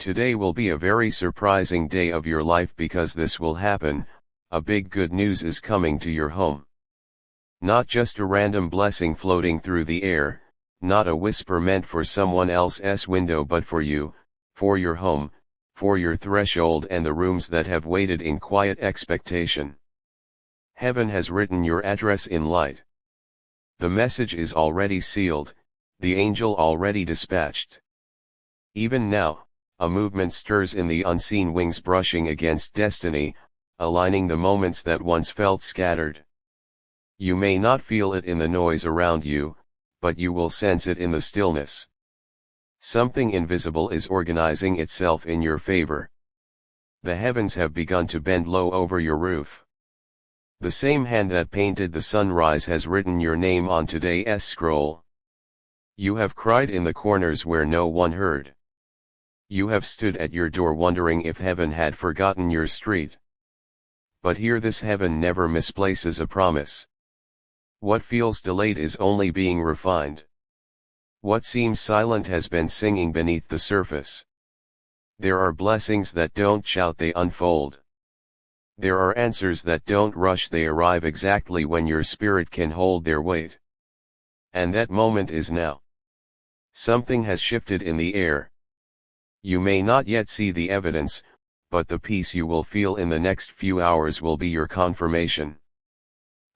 Today will be a very surprising day of your life because this will happen. A big good news is coming to your home. Not just a random blessing floating through the air, not a whisper meant for someone else's window but for you, for your home, for your threshold and the rooms that have waited in quiet expectation. Heaven has written your address in light. The message is already sealed, the angel already dispatched. Even now, a movement stirs in the unseen wings brushing against destiny, aligning the moments that once felt scattered. You may not feel it in the noise around you, but you will sense it in the stillness. Something invisible is organizing itself in your favor. The heavens have begun to bend low over your roof. The same hand that painted the sunrise has written your name on today's scroll. You have cried in the corners where no one heard. You have stood at your door wondering if heaven had forgotten your street. But hear this: heaven never misplaces a promise. What feels delayed is only being refined. What seems silent has been singing beneath the surface. There are blessings that don't shout, they unfold. There are answers that don't rush, they arrive exactly when your spirit can hold their weight. And that moment is now. Something has shifted in the air. You may not yet see the evidence, but the peace you will feel in the next few hours will be your confirmation.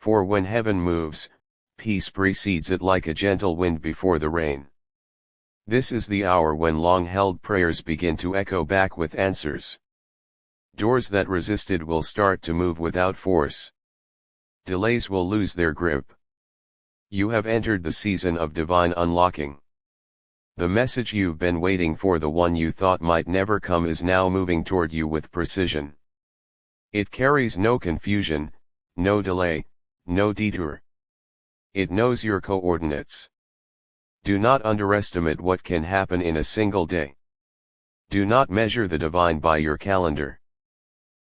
For when heaven moves, peace precedes it like a gentle wind before the rain. This is the hour when long-held prayers begin to echo back with answers. Doors that resisted will start to move without force. Delays will lose their grip. You have entered the season of divine unlocking. The message you've been waiting for, the one you thought might never come, is now moving toward you with precision. It carries no confusion, no delay, no detour. It knows your coordinates. Do not underestimate what can happen in a single day. Do not measure the divine by your calendar.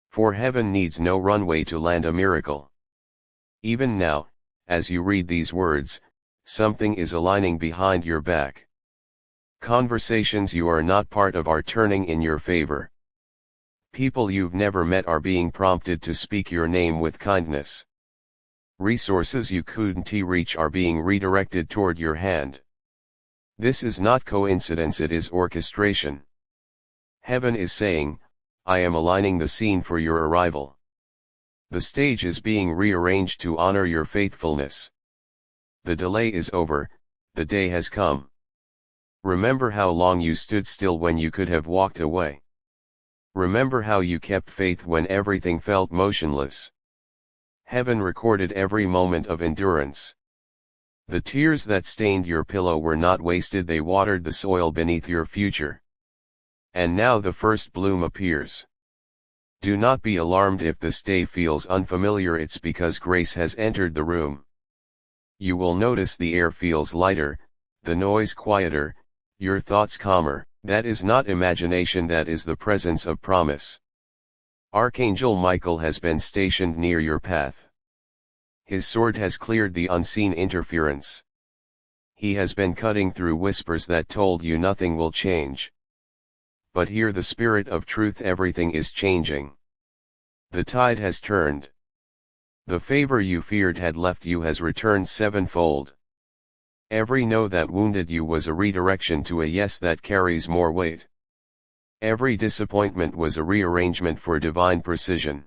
For heaven needs no runway to land a miracle. Even now, as you read these words, something is aligning behind your back. Conversations you are not part of are turning in your favor. People you've never met are being prompted to speak your name with kindness. Resources you couldn't reach are being redirected toward your hand. This is not coincidence, it is orchestration. Heaven is saying, I am aligning the scene for your arrival. The stage is being rearranged to honor your faithfulness. The delay is over, the day has come. Remember how long you stood still when you could have walked away. Remember how you kept faith when everything felt motionless. Heaven recorded every moment of endurance. The tears that stained your pillow were not wasted, they watered the soil beneath your future. And now the first bloom appears. Do not be alarmed if this day feels unfamiliar, it's because grace has entered the room. You will notice the air feels lighter, the noise quieter, your thoughts calmer. That is not imagination, that is the presence of promise. Archangel Michael has been stationed near your path. His sword has cleared the unseen interference. He has been cutting through whispers that told you nothing will change. But hear the spirit of truth, everything is changing. The tide has turned. The favor you feared had left you has returned sevenfold. Every no that wounded you was a redirection to a yes that carries more weight. Every disappointment was a rearrangement for divine precision.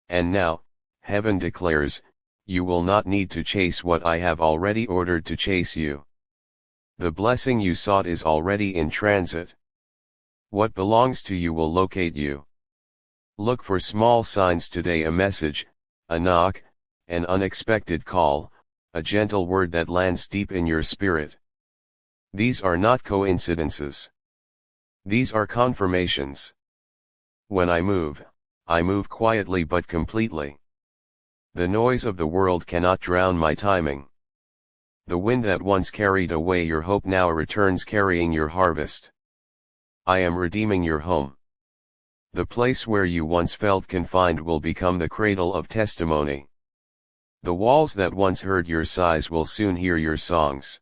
And now, heaven declares, you will not need to chase what I have already ordered to chase you. The blessing you sought is already in transit. What belongs to you will locate you. Look for small signs today: a message, a knock, an unexpected call, a gentle word that lands deep in your spirit. These are not coincidences. These are confirmations. When I move quietly but completely. The noise of the world cannot drown my timing. The wind that once carried away your hope now returns carrying your harvest. I am redeeming your home. The place where you once felt confined will become the cradle of testimony. The walls that once heard your sighs will soon hear your songs.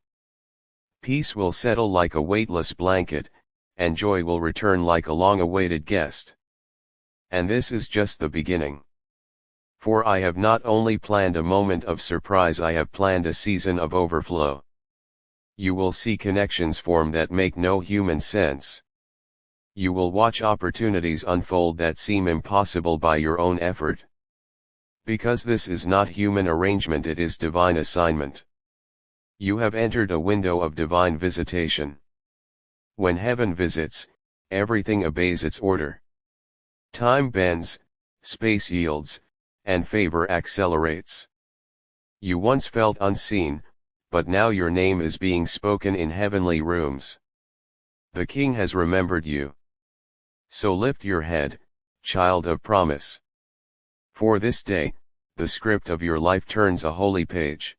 Peace will settle like a weightless blanket, and joy will return like a long-awaited guest. And this is just the beginning. For I have not only planned a moment of surprise, I have planned a season of overflow. You will see connections form that make no human sense. You will watch opportunities unfold that seem impossible by your own effort. Because this is not human arrangement, it is divine assignment. You have entered a window of divine visitation. When heaven visits, everything obeys its order. Time bends, space yields, and favor accelerates. You once felt unseen, but now your name is being spoken in heavenly rooms. The King has remembered you. So lift your head, child of promise. For this day, the script of your life turns a holy page.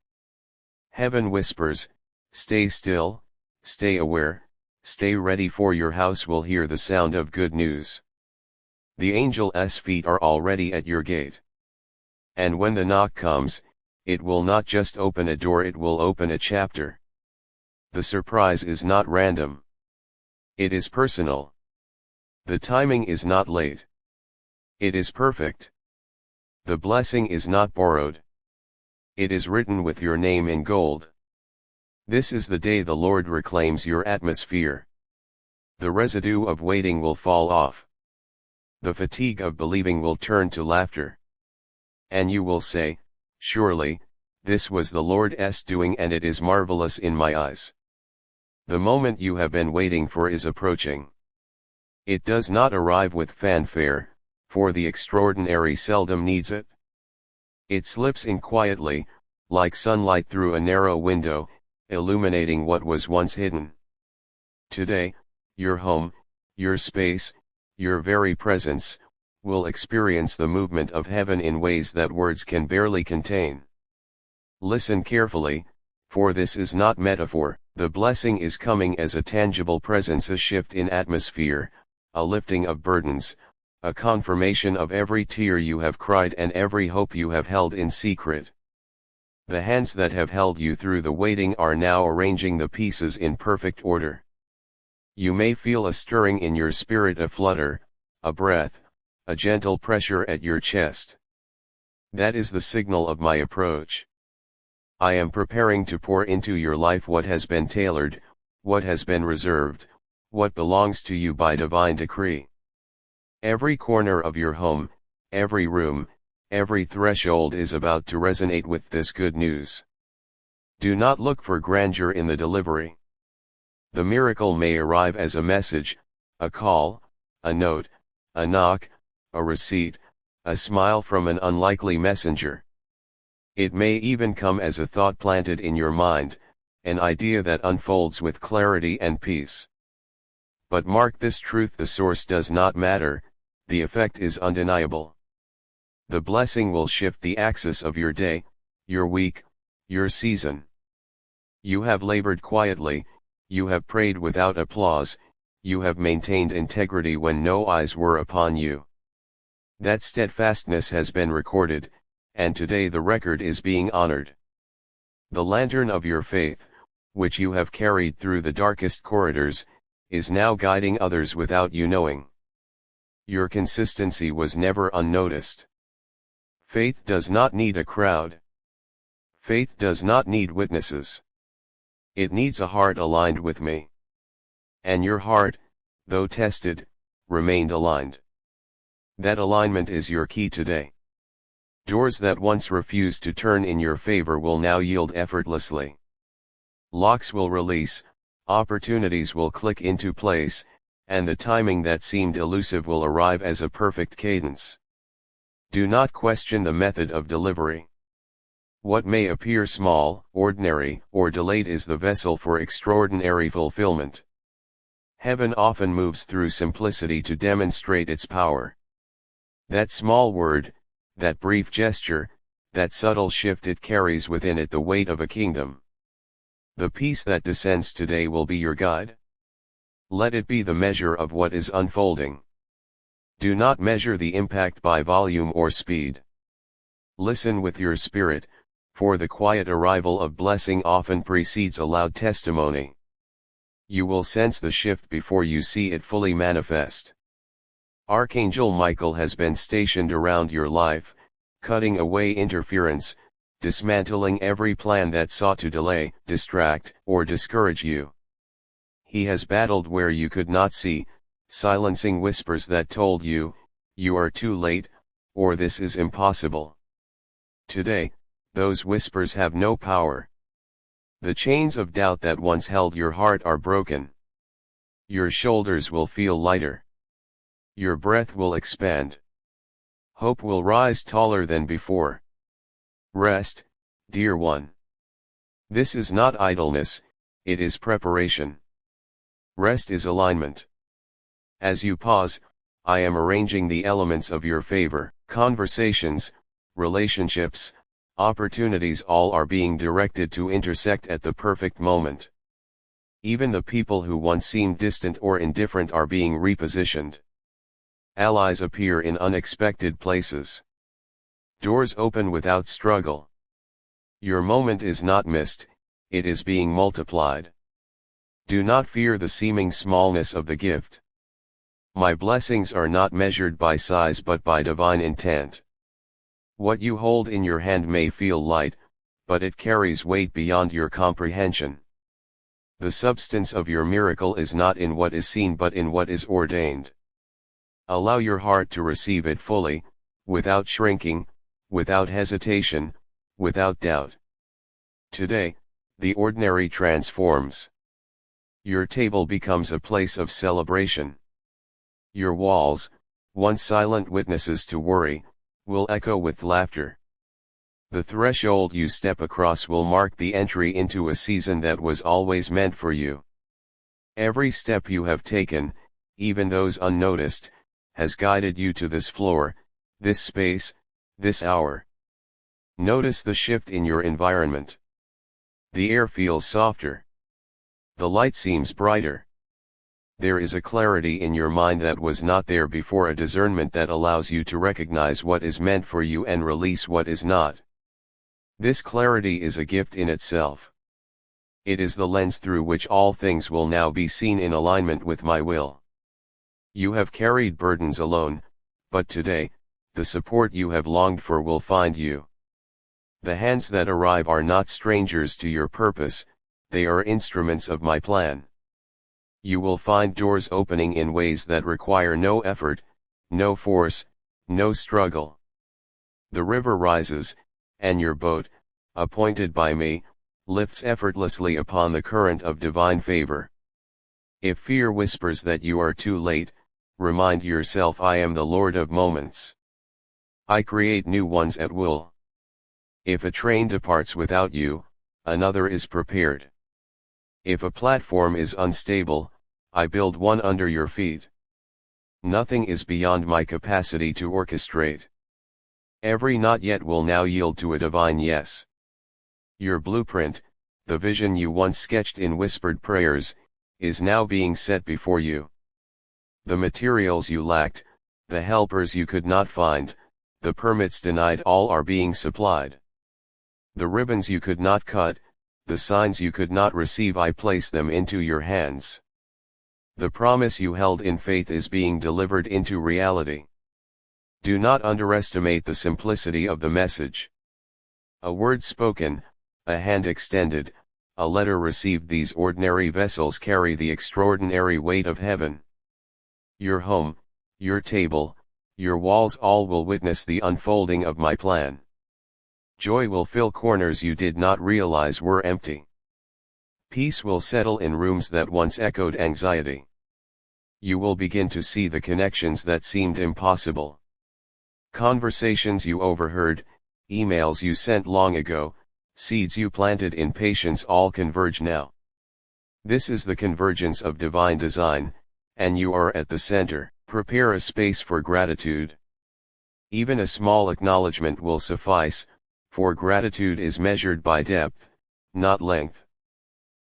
Heaven whispers, stay still, stay aware, stay ready, for your house will hear the sound of good news. The angel's feet are already at your gate. And when the knock comes, it will not just open a door, it will open a chapter. The surprise is not random. It is personal. The timing is not late. It is perfect. The blessing is not borrowed. It is written with your name in gold. This is the day the Lord reclaims your atmosphere. The residue of waiting will fall off. The fatigue of believing will turn to laughter. And you will say, surely, this was the Lord's doing, and it is marvelous in my eyes. The moment you have been waiting for is approaching. It does not arrive with fanfare, for the extraordinary seldom needs it. It slips in quietly, like sunlight through a narrow window, illuminating what was once hidden. Today, your home, your space, your very presence, will experience the movement of heaven in ways that words can barely contain. Listen carefully, for this is not metaphor. The blessing is coming as a tangible presence, a shift in atmosphere, a lifting of burdens, a confirmation of every tear you have cried and every hope you have held in secret. The hands that have held you through the waiting are now arranging the pieces in perfect order. You may feel a stirring in your spirit, a flutter, a breath, a gentle pressure at your chest. That is the signal of my approach. I am preparing to pour into your life what has been tailored, what has been reserved, what belongs to you by divine decree. Every corner of your home, every room, every threshold is about to resonate with this good news. Do not look for grandeur in the delivery. The miracle may arrive as a message, a call, a note, a knock, a receipt, a smile from an unlikely messenger. It may even come as a thought planted in your mind, an idea that unfolds with clarity and peace. But mark this truth: the source does not matter, the effect is undeniable. The blessing will shift the axis of your day, your week, your season. You have labored quietly, you have prayed without applause, you have maintained integrity when no eyes were upon you. That steadfastness has been recorded, and today the record is being honored. The lantern of your faith, which you have carried through the darkest corridors, is now guiding others without you knowing. Your consistency was never unnoticed. Faith does not need a crowd. Faith does not need witnesses. It needs a heart aligned with me. And your heart, though tested, remained aligned. That alignment is your key today. Doors that once refused to turn in your favor will now yield effortlessly. Locks will release, opportunities will click into place, and the timing that seemed elusive will arrive as a perfect cadence. Do not question the method of delivery. What may appear small, ordinary, or delayed is the vessel for extraordinary fulfillment. Heaven often moves through simplicity to demonstrate its power. That small word, that brief gesture, that subtle shift, it carries within it the weight of a kingdom. The peace that descends today will be your guide. Let it be the measure of what is unfolding. Do not measure the impact by volume or speed. Listen with your spirit, for the quiet arrival of blessing often precedes a loud testimony. You will sense the shift before you see it fully manifest. Archangel Michael has been stationed around your life, cutting away interference, dismantling every plan that sought to delay, distract, or discourage you. He has battled where you could not see, silencing whispers that told you, you are too late, or this is impossible. Today, those whispers have no power. The chains of doubt that once held your heart are broken. Your shoulders will feel lighter. Your breath will expand. Hope will rise taller than before. Rest, dear one. This is not idleness, it is preparation. Rest is alignment. As you pause, I am arranging the elements of your favor. Conversations, relationships, opportunities, all are being directed to intersect at the perfect moment. Even the people who once seemed distant or indifferent are being repositioned. Allies appear in unexpected places. Doors open without struggle. Your moment is not missed, it is being multiplied. Do not fear the seeming smallness of the gift. My blessings are not measured by size but by divine intent. What you hold in your hand may feel light, but it carries weight beyond your comprehension. The substance of your miracle is not in what is seen but in what is ordained. Allow your heart to receive it fully, without shrinking, without hesitation, without doubt. Today, the ordinary transforms. Your table becomes a place of celebration. Your walls, once silent witnesses to worry, will echo with laughter. The threshold you step across will mark the entry into a season that was always meant for you. Every step you have taken, even those unnoticed, has guided you to this floor, this space, this hour. Notice the shift in your environment. The air feels softer. The light seems brighter. There is a clarity in your mind that was not there before, a discernment that allows you to recognize what is meant for you and release what is not. This clarity is a gift in itself. It is the lens through which all things will now be seen in alignment with my will. You have carried burdens alone, but today, the support you have longed for will find you. The hands that arrive are not strangers to your purpose, they are instruments of my plan. You will find doors opening in ways that require no effort, no force, no struggle. The river rises, and your boat, appointed by me, lifts effortlessly upon the current of divine favor. If fear whispers that you are too late, remind yourself I am the Lord of moments. I create new ones at will. If a train departs without you, another is prepared. If a platform is unstable, I build one under your feet. Nothing is beyond my capacity to orchestrate. Every not yet will now yield to a divine yes. Your blueprint, the vision you once sketched in whispered prayers, is now being set before you. The materials you lacked, the helpers you could not find, the permits denied, all are being supplied. The ribbons you could not cut, the signs you could not receive, I place them into your hands. The promise you held in faith is being delivered into reality. Do not underestimate the simplicity of the message. A word spoken, a hand extended, a letter received, these ordinary vessels carry the extraordinary weight of heaven. Your home, your table, your walls, all will witness the unfolding of my plan. Joy will fill corners you did not realize were empty. Peace will settle in rooms that once echoed anxiety. You will begin to see the connections that seemed impossible. Conversations you overheard, emails you sent long ago, seeds you planted in patience, all converge now. This is the convergence of divine design, and you are at the center. Prepare a space for gratitude. Even a small acknowledgement will suffice, for gratitude is measured by depth, not length.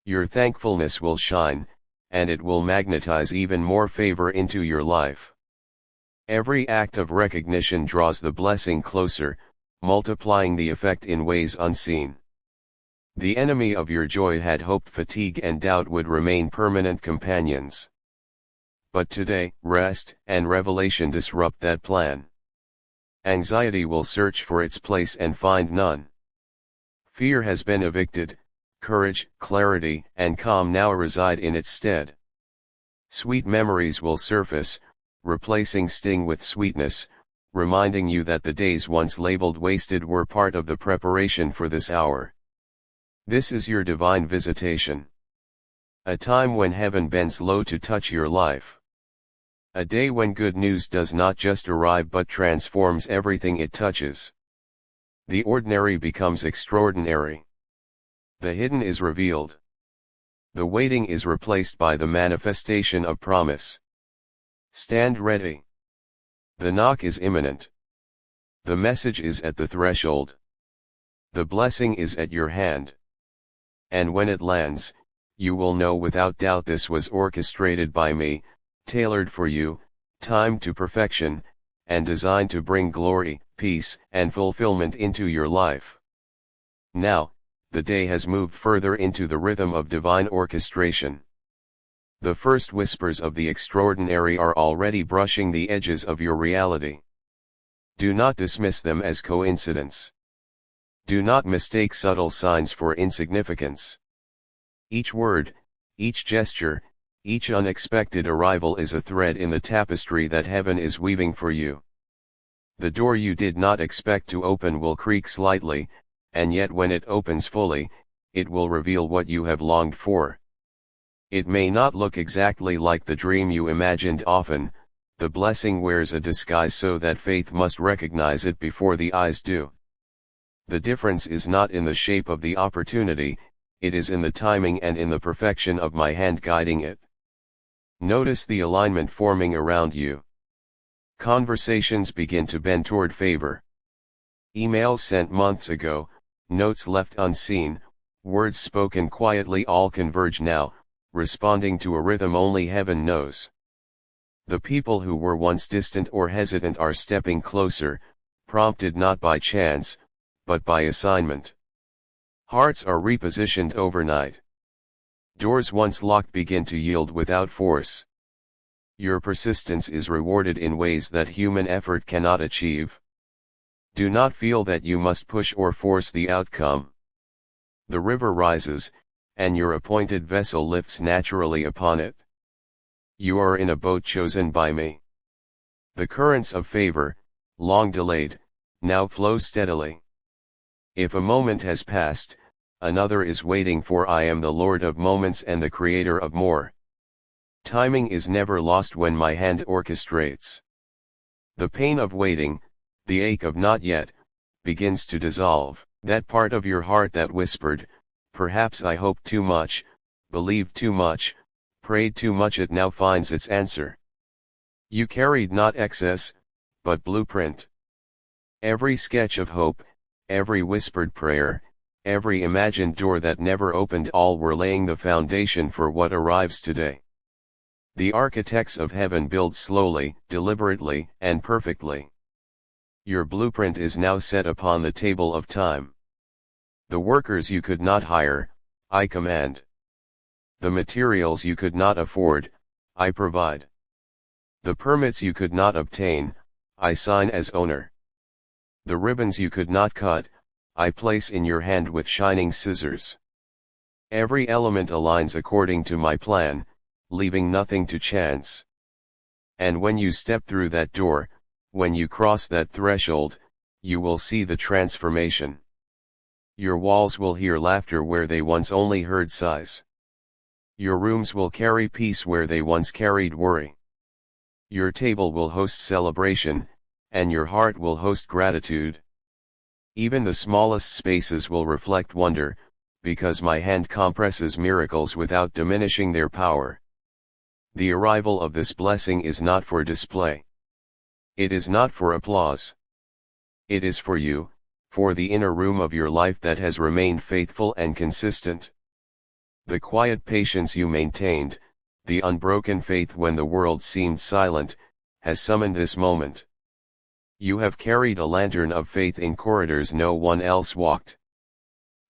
Your thankfulness will shine, and it will magnetize even more favor into your life. Every act of recognition draws the blessing closer, multiplying the effect in ways unseen. The enemy of your joy had hoped fatigue and doubt would remain permanent companions. But today, rest and revelation disrupt that plan. Anxiety will search for its place and find none. Fear has been evicted, courage, clarity, and calm now reside in its stead. Sweet memories will surface, replacing sting with sweetness, reminding you that the days once labeled wasted were part of the preparation for this hour. This is your divine visitation. A time when heaven bends low to touch your life. A day when good news does not just arrive but transforms everything it touches. The ordinary becomes extraordinary. The hidden is revealed. The waiting is replaced by the manifestation of promise. Stand ready. The knock is imminent. The message is at the threshold. The blessing is at your hand. And when it lands, you will know without doubt this was orchestrated by me, tailored for you, timed to perfection, and designed to bring glory, peace, and fulfillment into your life. Now, the day has moved further into the rhythm of divine orchestration. The first whispers of the extraordinary are already brushing the edges of your reality. Do not dismiss them as coincidence. Do not mistake subtle signs for insignificance. Each word, each gesture, each unexpected arrival is a thread in the tapestry that heaven is weaving for you. The door you did not expect to open will creak slightly, and yet when it opens fully, it will reveal what you have longed for. It may not look exactly like the dream you imagined. Often, the blessing wears a disguise so that faith must recognize it before the eyes do. The difference is not in the shape of the opportunity, it is in the timing and in the perfection of my hand guiding it. Notice the alignment forming around you. Conversations begin to bend toward favor. Emails sent months ago, notes left unseen, words spoken quietly all converge now, responding to a rhythm only heaven knows. The people who were once distant or hesitant are stepping closer, prompted not by chance, but by assignment. Hearts are repositioned overnight. Doors once locked begin to yield without force. Your persistence is rewarded in ways that human effort cannot achieve. Do not feel that you must push or force the outcome. The river rises, and your appointed vessel lifts naturally upon it. You are in a boat chosen by me. The currents of favor, long delayed, now flow steadily. If a moment has passed, another is waiting, for I am the Lord of moments and the creator of more. Timing is never lost when my hand orchestrates. The pain of waiting, the ache of not yet, begins to dissolve. That part of your heart that whispered, perhaps I hoped too much, believed too much, prayed too much, it now finds its answer. You carried not excess, but blueprint. Every sketch of hope, every whispered prayer, every imagined door that never opened, all were laying the foundation for what arrives today. The architects of heaven build slowly, deliberately, and perfectly. Your blueprint is now set upon the table of time. The workers you could not hire, I command. The materials you could not afford, I provide. The permits you could not obtain, I sign as owner. The ribbons you could not cut, I place in your hand with shining scissors. Every element aligns according to my plan, leaving nothing to chance. And when you step through that door, when you cross that threshold, you will see the transformation. Your walls will hear laughter where they once only heard sighs. Your rooms will carry peace where they once carried worry. Your table will host celebration, and your heart will host gratitude. Even the smallest spaces will reflect wonder, because my hand compresses miracles without diminishing their power. The arrival of this blessing is not for display. It is not for applause. It is for you, for the inner room of your life that has remained faithful and consistent. The quiet patience you maintained, the unbroken faith when the world seemed silent, has summoned this moment. You have carried a lantern of faith in corridors no one else walked.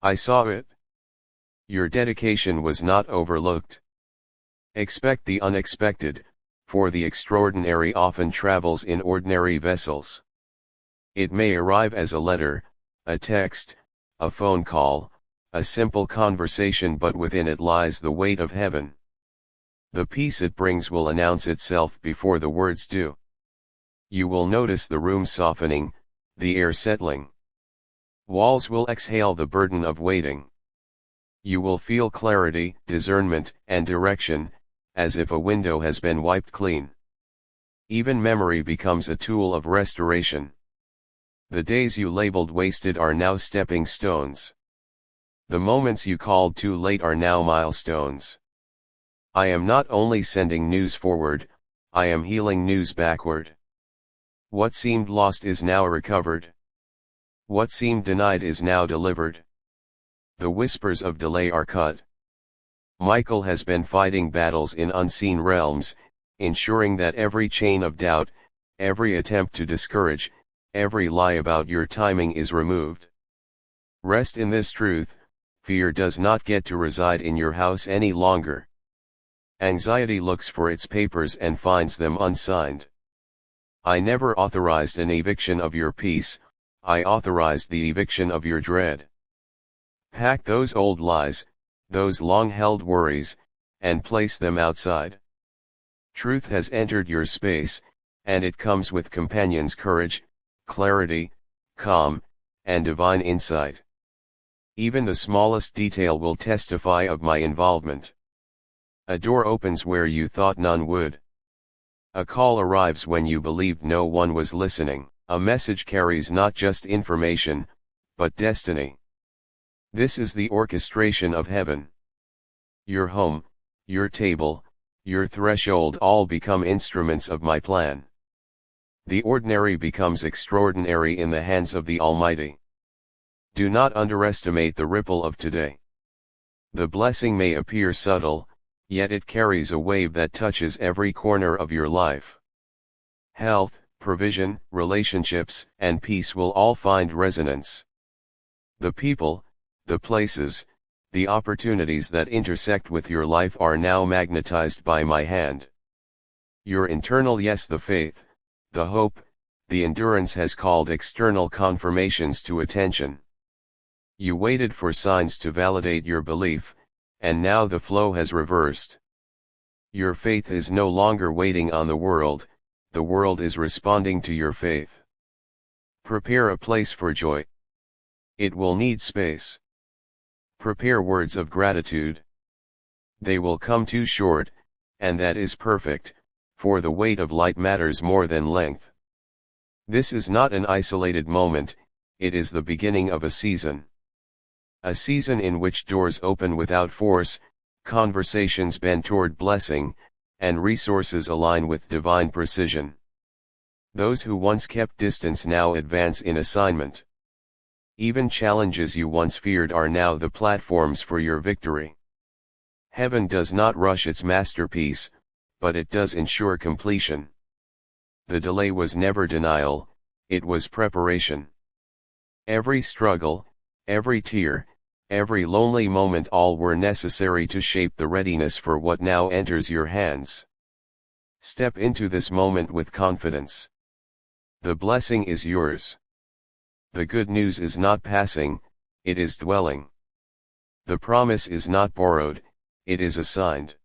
I saw it. Your dedication was not overlooked. Expect the unexpected, for the extraordinary often travels in ordinary vessels. It may arrive as a letter, a text, a phone call, a simple conversation, but within it lies the weight of heaven. The peace it brings will announce itself before the words do. You will notice the room softening, the air settling. Walls will exhale the burden of waiting. You will feel clarity, discernment, and direction, as if a window has been wiped clean. Even memory becomes a tool of restoration. The days you labeled wasted are now stepping stones. The moments you called too late are now milestones. I am not only sending news forward, I am healing news backward. What seemed lost is now recovered. What seemed denied is now delivered. The whispers of delay are cut. Michael has been fighting battles in unseen realms, ensuring that every chain of doubt, every attempt to discourage, every lie about your timing is removed. Rest in this truth: fear does not get to reside in your house any longer. Anxiety looks for its papers and finds them unsigned. I never authorized an eviction of your peace, I authorized the eviction of your dread. Pack those old lies, those long-held worries, and place them outside. Truth has entered your space, and it comes with companions: courage, clarity, calm, and divine insight. Even the smallest detail will testify of my involvement. A door opens where you thought none would. A call arrives when you believed no one was listening. A message carries not just information, but destiny. This is the orchestration of heaven. Your home, your table, your threshold all become instruments of my plan. The ordinary becomes extraordinary in the hands of the Almighty. Do not underestimate the ripple of today. The blessing may appear subtle, yet it carries a wave that touches every corner of your life. Health, provision, relationships, and peace will all find resonance. The people, the places, the opportunities that intersect with your life are now magnetized by my hand. Your internal yes, the faith, the hope, the endurance has called external confirmations to attention. You waited for signs to validate your belief, and now the flow has reversed. Your faith is no longer waiting on the world is responding to your faith. Prepare a place for joy. It will need space. Prepare words of gratitude. They will come too short, and that is perfect, for the weight of light matters more than length. This is not an isolated moment, it is the beginning of a season. A season in which doors open without force, conversations bend toward blessing, and resources align with divine precision. Those who once kept distance now advance in assignment. Even challenges you once feared are now the platforms for your victory. Heaven does not rush its masterpiece, but it does ensure completion. The delay was never denial, it was preparation. Every struggle, every tear, every lonely moment, all were necessary to shape the readiness for what now enters your hands. Step into this moment with confidence. The blessing is yours. The good news is not passing, it is dwelling. The promise is not borrowed, it is assigned.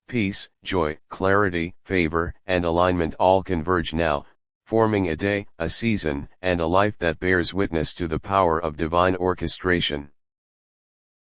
Peace, joy, clarity, favor, and alignment all converge now, forming a day, a season, and a life that bears witness to the power of divine orchestration.